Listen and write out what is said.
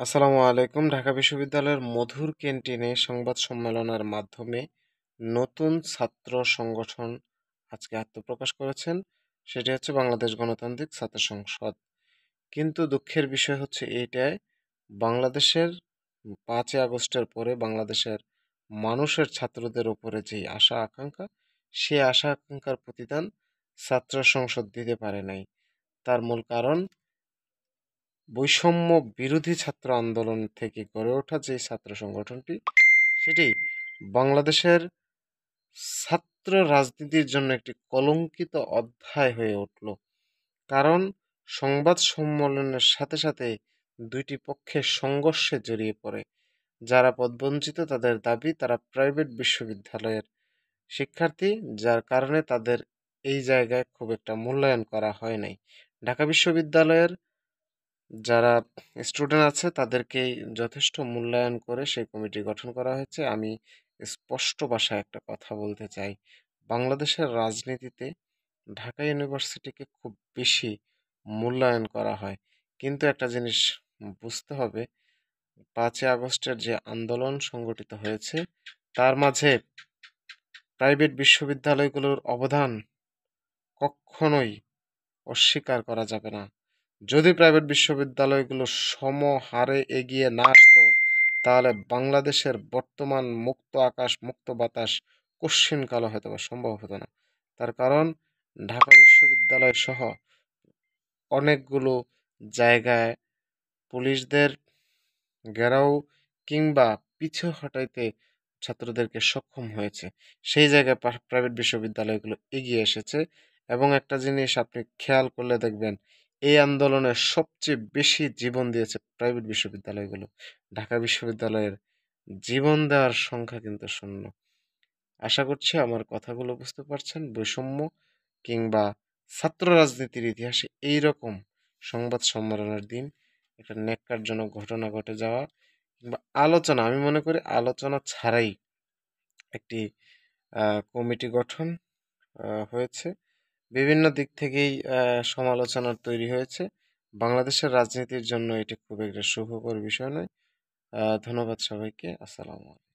আসসালামু আলাইকুম। ঢাকা বিশ্ববিদ্যালয়ের মধুর ক্যান্টিনে সংবাদ সম্মেলনের মাধ্যমে নতুন ছাত্র সংগঠন আজকে আত্মপ্রকাশ করেছেন। সেটি হচ্ছে বাংলাদেশ গণতান্ত্রিক ছাত্র সংসদ। কিন্তু দুঃখের বিষয় হচ্ছে এইটাই, বাংলাদেশের 5ই আগস্টের পরে বাংলাদেশের মানুষের ছাত্রদের উপরে যেই আশা আকাঙ্ক্ষা, সে আশা আকাঙ্ক্ষার প্রতিদান ছাত্র সংসদ দিতে পারে নাই। তার মূল কারণ বৈষম্য বিরোধী ছাত্র আন্দোলন থেকে গড়ে ওঠা যে ছাত্র সংগঠনটি, সেটি বাংলাদেশের ছাত্র রাজনীতির জন্য একটি কলঙ্কিত অধ্যায় হয়ে উঠল। কারণ সংবাদ সম্মেলনের সাথে সাথে দুইটি পক্ষের সংঘর্ষে জড়িয়ে পড়ে। যারা পদবঞ্চিত তাদের দাবি তারা প্রাইভেট বিশ্ববিদ্যালয়ের শিক্ষার্থী, যার কারণে তাদের এই জায়গায় খুব একটা মূল্যায়ন করা হয় নাই। ঢাকা বিশ্ববিদ্যালয়ের যারা স্টুডেন্ট আছে তাদেরকেই যথেষ্ট মূল্যায়ন করে সেই কমিটি গঠন করা হয়েছে। আমি স্পষ্ট ভাষায় একটা কথা বলতে চাই, বাংলাদেশের রাজনীতিতে ঢাকা ইউনিভার্সিটিকে খুব বেশি মূল্যায়ন করা হয়। কিন্তু একটা জিনিস বুঝতে হবে, 5ই আগস্টের যে আন্দোলন সংগঠিত হয়েছে তার মাঝে প্রাইভেট বিশ্ববিদ্যালয়গুলোর অবদান কখনোই অস্বীকার করা যাবে না। যদি প্রাইভেট বিশ্ববিদ্যালয়গুলো সমহারে এগিয়ে না আসতো, তাহলে বাংলাদেশের বর্তমান মুক্ত আকাশ মুক্ত বাতাস কশ্চিনকালও হয়তো বা সম্ভব হতো না। তার কারণ ঢাকা বিশ্ববিদ্যালয় সহ অনেকগুলো জায়গায় পুলিশদের ঘেরাও কিংবা পিছু হটাইতে ছাত্রদেরকে সক্ষম হয়েছে। সেই জায়গায় প্রাইভেট বিশ্ববিদ্যালয়গুলো এগিয়ে এসেছে। এবং একটা জিনিস আপনি খেয়াল করলে দেখবেন, এই আন্দোলনে সবচেয়ে বেশি জীবন দিয়েছে প্রাইভেট বিশ্ববিদ্যালয়গুলো। ঢাকা বিশ্ববিদ্যালয়ের জীবন দেওয়ার সংখ্যা কিন্তু শূন্য। আশা করছি আমার কথাগুলো বুঝতে পারছেন। বৈষম্য কিংবা ছাত্র রাজনীতির ইতিহাসে এইরকম সংবাদ সম্মেলনের দিন একটা ন্যাক্কারজনক ঘটনা ঘটে যাওয়া কিংবা আলোচনা, আমি মনে করি আলোচনা ছাড়াই একটি কমিটি গঠন হয়েছে। বিভিন্ন দিক থেকেই সমালোচনার তৈরি হয়েছে। বাংলাদেশের রাজনীতির জন্য এটি খুব একটা শুভকর বিষয় নয়। ধন্যবাদ সবাইকে। আসসালামু আলাইকুম।